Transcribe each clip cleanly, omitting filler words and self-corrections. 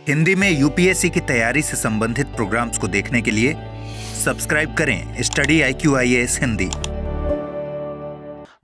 हिंदी में यूपीएससी की तैयारी से संबंधित प्रोग्राम्स को देखने के लिए सब्सक्राइब करें स्टडी IQIAS हिंदी।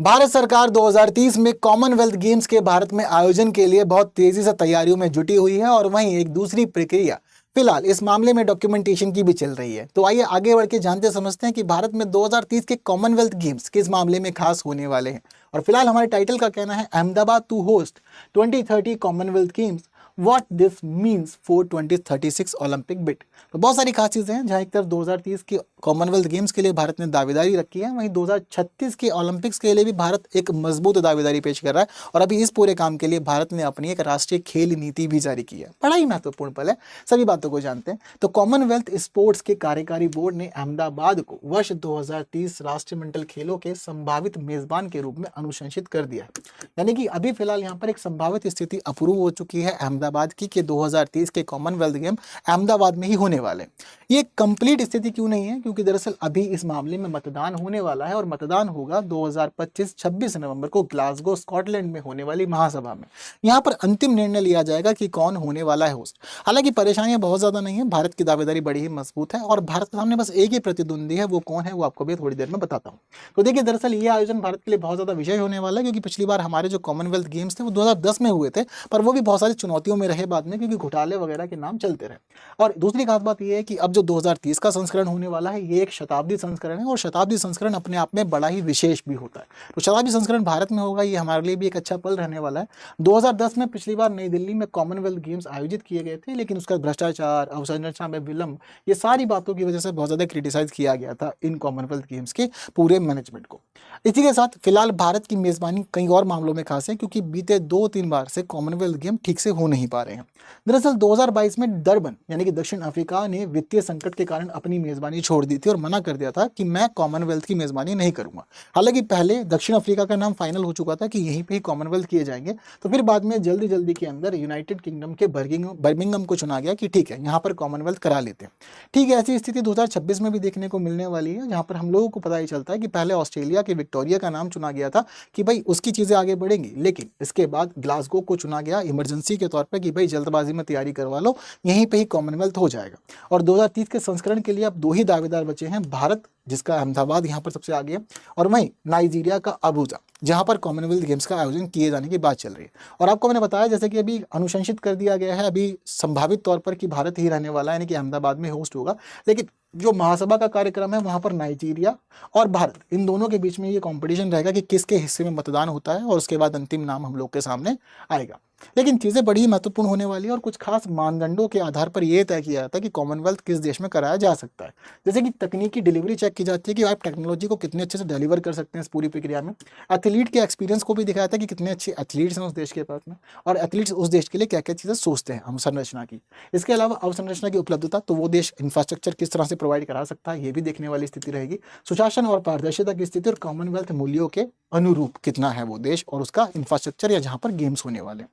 भारत सरकार 2030 में कॉमनवेल्थ गेम्स के भारत में आयोजन के लिए बहुत तेजी से तैयारियों में जुटी हुई है और वहीं एक दूसरी प्रक्रिया फिलहाल इस मामले में डॉक्यूमेंटेशन की भी चल रही है। तो आइए आगे बढ़ के जानते समझते हैं कि भारत में 2030 के कॉमनवेल्थ गेम्स किस मामले में खास होने वाले हैं। और फिलहाल हमारे टाइटल का कहना है Ahmedabad to host 2030 Commonwealth Games, what this means for 2036 Olympic bid. तो बहुत सारी खास चीज़ें हैं, जहां एक तरफ 2030 के कॉमनवेल्थ गेम्स के लिए भारत ने दावेदारी रखी है, वहीं 2036 के ओलंपिक्स के लिए भी भारत एक मजबूत दावेदारी पेश कर रहा है। और अभी इस पूरे काम के लिए भारत ने अपनी एक राष्ट्रीय खेल नीति भी जारी की है। बड़ा ही महत्वपूर्ण पल है, सभी बातों को जानते हैं। तो कॉमनवेल्थ स्पोर्ट्स के कार्यकारी बोर्ड ने अहमदाबाद को वर्ष 2030 राष्ट्रमंडल खेलों के संभावित मेजबान के रूप में अनुशंसित कर दिया है। यानी कि अभी फिलहाल यहाँ पर एक संभावित स्थिति अप्रूव हो चुकी है अहमदाबाद की कि 2030 के कॉमनवेल्थ गेम अहमदाबाद में ही होने वाले। ये कंप्लीट स्थिति क्यों नहीं है, क्योंकि दरअसल अभी इस मामले में मतदान होने वाला है और मतदान होगा 2025 26 नवंबर को ग्लासगो स्कॉटलैंड में होने वाली महासभा में। यहाँ पर अंतिम निर्णय लिया जाएगा कि कौन होने वाला है होस्ट। हालांकि परेशानियां बहुत ज्यादा नहीं है, भारत की दावेदारी बड़ी ही मजबूत है और भारत के सामने बस एक ही प्रतिद्वंदी है, वो कौन है वो आपको भी थोड़ी देर में बताता हूँ। तो देखिए, दरअसल ये आयोजन भारत के लिए बहुत ज्यादा विषय होने वाला है, क्योंकि पिछली बार हमारे जो कॉमनवेल्थ गेम्स थे वो 2010 में हुए थे, पर वो भी बहुत सारी चुनौतियों में रहे बाद में, क्योंकि घोटाले वगैरह के नाम चलते रहे। और दूसरी खास बात यह है कि अब जो 2030 का संस्करण होने वाला है, ये एक शताब्दी संस्करण है और शताब्दी संस्करण अपने आप में बड़ा ही विशेष भी होता है। तो शताब्दी संस्करण भारत में होगा, ये हमारे लिए भी एक अच्छा पल रहने वाला है। 2010 में पिछली बार नई दिल्ली में कॉमनवेल्थ गेम्स आयोजित किए गए थे, लेकिन उसका भ्रष्टाचार, अवसंरचना में विलंब, ये सारी बातों की वजह से बहुत ज़्यादा क्रिटिसाइज किया गया था इन कॉमनवेल्थ गेम्स के पूरे मैनेजमेंट को। इसी के साथ फिलहाल भारत की मेजबानी कई और मामलों में खास है, क्योंकि बीते 2-3 बार से कॉमनवेल्थ गेम ठीक से हो नहीं पा रहे हैं। दरअसल 2022 में डरबन यानी कि दक्षिण अफ्रीका ने वित्तीय संकट के कारण अपनी मेजबानी छोड़ दी थी और मना कर दिया था कि मैं कॉमनवेल्थ की मेजबानी नहीं करूंगा। हालांकि पहले दक्षिण अफ्रीका का नाम फाइनल हो चुका था कि यहीं पे ही कॉमनवेल्थ किए जाएंगे, तो फिर बाद में जल्दी जल्दी के अंदर यूनाइटेड किंगडम के बर्मिंघम को चुना गया कि ठीक है, यहाँ पर कॉमनवेल्थ करा लेते हैं। ठीक है, ऐसी स्थिति 2026 में भी देखने को मिलने वाली है, जहाँ पर हम लोगों को पता ही चलता है कि पहले ऑस्ट्रेलिया के विक्टोरिया का नाम चुना गया था कि भाई उसकी चीज़ें आगे बढ़ेंगी, लेकिन इसके बाद ग्लासगो को चुना गया इमरजेंसी के तौर पर कि भाई जल्दबाजी में तैयारी करवा लो, यहीं पे ही कॉमनवेल्थ हो जाएगा। और 2030 के संस्करण के लिए अब 2 ही दावेदार बचे हैं, भारत जिसका अहमदाबाद यहाँ पर सबसे आगे है, और वहीं नाइजीरिया का अबूजा, जहाँ पर कॉमनवेल्थ गेम्स का आयोजन किए जाने की बात चल रही है। और आपको मैंने बताया जैसे कि अभी अनुशंसित कर दिया गया है अभी संभावित तौर पर कि भारत ही रहने वाला है, यानी कि अहमदाबाद में होस्ट होगा। लेकिन जो महासभा का कार्यक्रम है वहाँ पर नाइजीरिया और भारत, इन दोनों के बीच में ये कंपटीशन रहेगा कि किसके हिस्से में मतदान होता है, और उसके बाद अंतिम नाम हम लोग के सामने आएगा। लेकिन चीज़ें बड़ी महत्वपूर्ण होने वाली है और कुछ खास मानदंडों के आधार पर यह तय किया जाता है कि कॉमनवेल्थ किस देश में कराया जा सकता है। जैसे कि तकनीकी डिलीवरी चेक की जाती है कि आप टेक्नोलॉजी को कितने अच्छे से डिलीवर कर सकते हैं इस पूरी प्रक्रिया में। एथलीट के एक्सपीरियंस को भी दिखाया जाता है कि कितने अच्छे एथलीट्स हैं उस देश के पास में, और एथलीट्स उस देश के लिए क्या क्या चीज़ें सोचते हैं अवसंरचना की। इसके अलावा अवसंरचना की उपलब्धता, तो वो देश इंफ्रास्ट्रक्चर किस तरह से प्रोवाइड करा सकता है, ये भी देखने वाली स्थिति रहेगी। सुशासन और पारदर्शिता की स्थिति और कॉमनवेल्थ मूल्यों के अनुरूप कितना है वो देश और उसका इंफ्रास्ट्रक्चर या जहाँ पर गेम्स होने वाले हैं।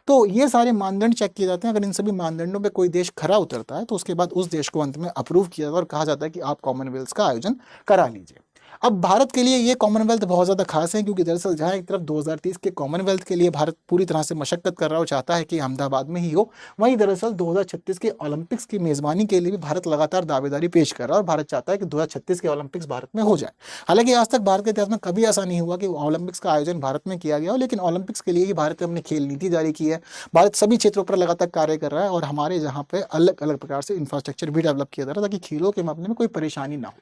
तो ये सारे मानदंड चेक किए जाते हैं। अगर इन सभी मानदंडों पे कोई देश खरा उतरता है तो उसके बाद उस देश को अंत में अप्रूव किया जाता है और कहा जाता है कि आप कॉमनवेल्थ का आयोजन करा लीजिए। अब भारत के लिए ये कॉमनवेल्थ बहुत ज़्यादा खास है, क्योंकि दरअसल जहाँ एक तरफ 2030 के कॉमनवेल्थ के लिए भारत पूरी तरह से मशक्कत कर रहा हो, चाहता है कि अहमदाबाद में ही हो, वहीं दरअसल 2036 के ओलंपिक्स की मेज़बानी के लिए भी भारत लगातार दावेदारी पेश कर रहा है और भारत चाहता है कि 2036 के ओलंपिक्स भारत में हो जाए। हालांकि आज तक भारत के इतिहास में कभी ऐसा नहीं हुआ कि ओलंपिक्स का आयोजन भारत में किया गया हो, लेकिन ओलंपिक्स के लिए ही भारत ने अपनी खेल नीति जारी की है। भारत सभी क्षेत्रों पर लगातार कार्य कर रहा है और हमारे जहाँ पे अलग अलग प्रकार से इंफ्रास्ट्रक्चर भी डेवलप किया जा रहा है, ताकि खेलों के मामले में कोई परेशानी ना हो।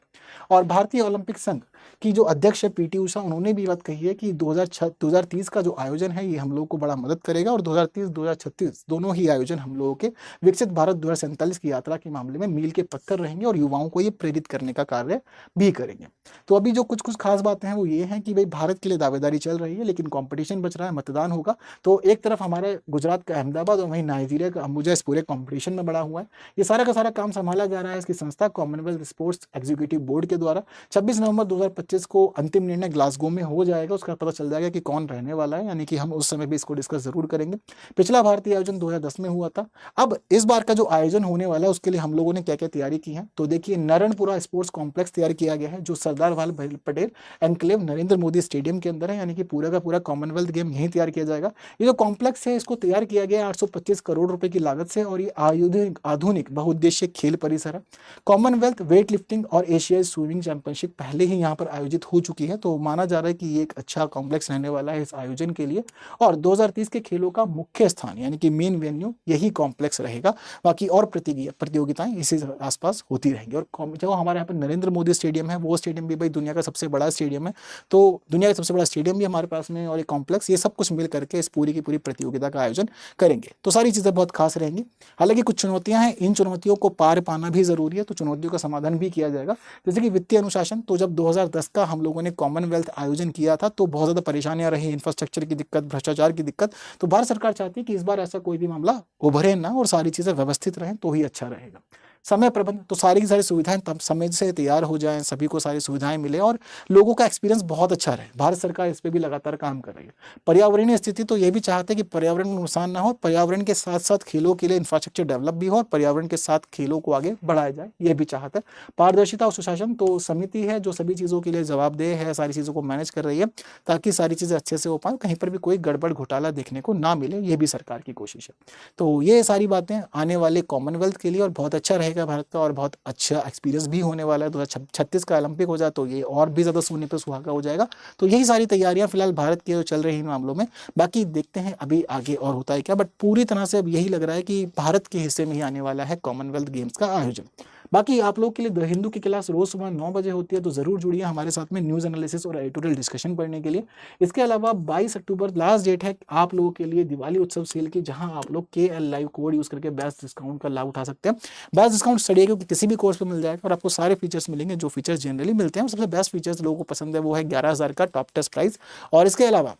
और भारतीय ओलंपिक संघ की जो अध्यक्ष है PT उषा, उन्होंने भी बात कही है कि 2030 का जो आयोजन है ये हम लोगों को बड़ा मदद करेगा और 2030-2036 दोनों ही आयोजन हम लोगों के विकसित भारत 2047 की यात्रा के मामले में मील के पत्थर रहेंगे और युवाओं को ये प्रेरित करने का कार्य भी करेंगे। तो अभी जो कुछ खास बातें हैं वो ये हैं कि भाई भारत के लिए दावेदारी चल रही है, लेकिन कॉम्पिटिशन बच रहा है, मतदान होगा। तो एक तरफ हमारे गुजरात का अहमदाबाद और वहीं नाइजीरिया का अबूजा इस पूरे कॉम्पिटिशन में बड़ा हुआ है। ये सारा का सारा काम संभाला जा रहा है इसकी संस्था कॉमनवेल्थ स्पोर्ट्स एग्जीक्यूटिव बोर्ड के द्वारा। 26 नवंबर 2025 को अंतिम निर्णय ग्लासगो में हो जाएगा, उसका पता चल जाएगा कि कौन रहने वाला है, यानी कि हम उस समय भी इसको डिस्कस जरूर करेंगे। पिछला भारतीय आयोजन 2010 में हुआ था। अब इस बार का जो आयोजन होने वाला है उसके लिए हम लोगों ने क्या क्या तैयारी की है, तो देखिए नारायणपुरा स्पोर्ट्स कॉम्प्लेक्स तैयार किया गया है, जो सरदार वल्लभ पटेल एनक्लेव नरेंद्र मोदी स्टेडियम के अंदर है, यानी कि पूरा का पूरा कॉमनवेल्थ गेम यहीं तैयार किया जाएगा। ये जो कॉम्प्लेक्स है इसको तैयार किया गया 825 करोड़ रुपए की लागत से, और ये आधुनिक बहुउद्देशीय खेल परिसर है। कॉमनवेल्थ वेट लिफ्टिंग और एशियाई स्विमिंग चैंपियनशिप पहले ही यहाँ पर आयोजित हो चुकी है, तो माना जा रहा है कि ये एक अच्छा कॉम्प्लेक्स रहने वाला है इस आयोजन के लिए। और 2030 के खेलों का मुख्य स्थान यानी कि मेन वेन्यू यही कॉम्प्लेक्स रहेगा, बाकी और प्रतियोगिताएं इसी आसपास होती रहेंगी। और जो हमारे यहाँ पर नरेंद्र मोदी स्टेडियम है, वो स्टेडियम भी भाई दुनिया का सबसे बड़ा स्टेडियम है, तो दुनिया का सबसे बड़ा स्टेडियम भी हमारे पास में और एक कॉम्प्लेक्स, ये सब कुछ मिल करके इस पूरी की पूरी प्रतियोगिता का आयोजन करेंगे। तो सारी चीज़ें बहुत खास रहेंगी। हालांकि कुछ चुनौतियां हैं, इन चुनौतियों को पार पाना भी जरूरी है, तो चुनौतियों का समाधान भी किया जाएगा। जैसे कि वित्तीय अनुशासन, तो जब 2010 का हम लोगों ने कॉमनवेल्थ आयोजन किया था तो बहुत ज़्यादा परेशानियां रही, इंफ्रास्ट्रक्चर की दिक्कत, भ्रष्टाचार की दिक्कत। तो भारत सरकार चाहती है कि इस बार ऐसा कोई भी मामला उभरे ना और सारी चीज़ें व्यवस्थित रहें, तो ही अच्छा रहेगा। समय प्रबंध, तो सारी की सारी सुविधाएं तब समय से तैयार हो जाएं, सभी को सारी सुविधाएं मिले और लोगों का एक्सपीरियंस बहुत अच्छा रहे। भारत सरकार इस पे भी लगातार काम कर रही है। पर्यावरणीय स्थिति, तो ये भी चाहते हैं कि पर्यावरण को नुकसान ना हो, पर्यावरण के साथ साथ खेलों के लिए इंफ्रास्ट्रक्चर डेवलप भी हो और पर्यावरण के साथ खेलों को आगे बढ़ाया जाए, ये भी चाहते हैं। पारदर्शिता और सुशासन, तो समिति है जो सभी चीज़ों के लिए जवाबदेह है, सारी चीज़ों को मैनेज कर रही है ताकि सारी चीज़ें अच्छे से हो पाए, कहीं पर भी कोई गड़बड़ घोटाला देखने को ना मिले, ये भी सरकार की कोशिश है। तो ये सारी बातें आने वाले कॉमनवेल्थ के लिए और बहुत अच्छा रहेगा भारत का, और बहुत अच्छा एक्सपीरियंस भी होने वाला है। 2036 का ओलंपिक हो जाए तो ये और भी ज़्यादा सोने पे सुहागा हो जाएगा। तो यही सारी तैयारियां फिलहाल भारत की जो चल रही इन मामलों में, बाकी देखते हैं अभी आगे और होता है क्या, बट पूरी तरह से अब यही लग रहा है कि भारत के हिस्से में ही आने वाला है कॉमनवेल्थ गेम्स का आयोजन। बाकी आप लोग के लिए द हिंदू की क्लास रोज सुबह 9 बजे होती है, तो जरूर जुड़िए हमारे साथ में न्यूज़ एनालिसिस और एडिटोरियल डिस्कशन पढ़ने के लिए। इसके अलावा 22 अक्टूबर लास्ट डेट है आप लोगों के लिए दिवाली उत्सव सेल की, जहां आप लोग KL लाइव कोड यूज करके बेस्ट डिस्काउंट का लाभ उठा सकते हैं। बेस्ट डिस्काउंट स्टडी के किसी भी कोर्स पर मिल जाएगा और आपको सारे फीचर्स मिलेंगे जो फीचर्स जनरली मिलते हैं। सबसे बेस्ट फीचर्स लोगों को पसंद है वो है 11,000 का टॉप टेस्ट प्राइस। और इसके अलावा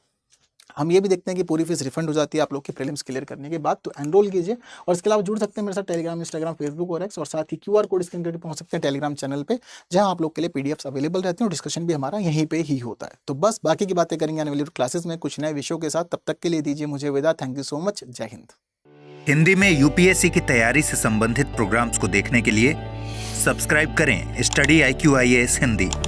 हम ये भी देखते हैं कि पूरी फीस रिफंड हो जाती है आप लोग के प्रीलिम्स क्लियर करने के बाद, तो एनरोल कीजिए। और इसके अलावा जुड़ सकते हैं मेरे साथ टेलीग्राम, इंस्टाग्राम, फेसबुक और एक्स, और साथ ही QR कोड स्कैन करके पहुंच सकते हैं टेलीग्राम चैनल पे, जहां आप लोग के लिए PDFs अवेलेबल रहते हैं और डिस्कशन भी हमारा यहीं पे ही होता है। तो बस बाकी की बातें करेंगे आने वाली क्लासेस में कुछ नए विषयों के साथ। तब तक के लिए दीजिए मुझे विदा। Thank you so much. जय हिंद। हिंदी में UPSC की तैयारी से संबंधित प्रोग्राम्स को देखने के लिए सब्सक्राइब करें स्टडी IQ IAS हिंदी।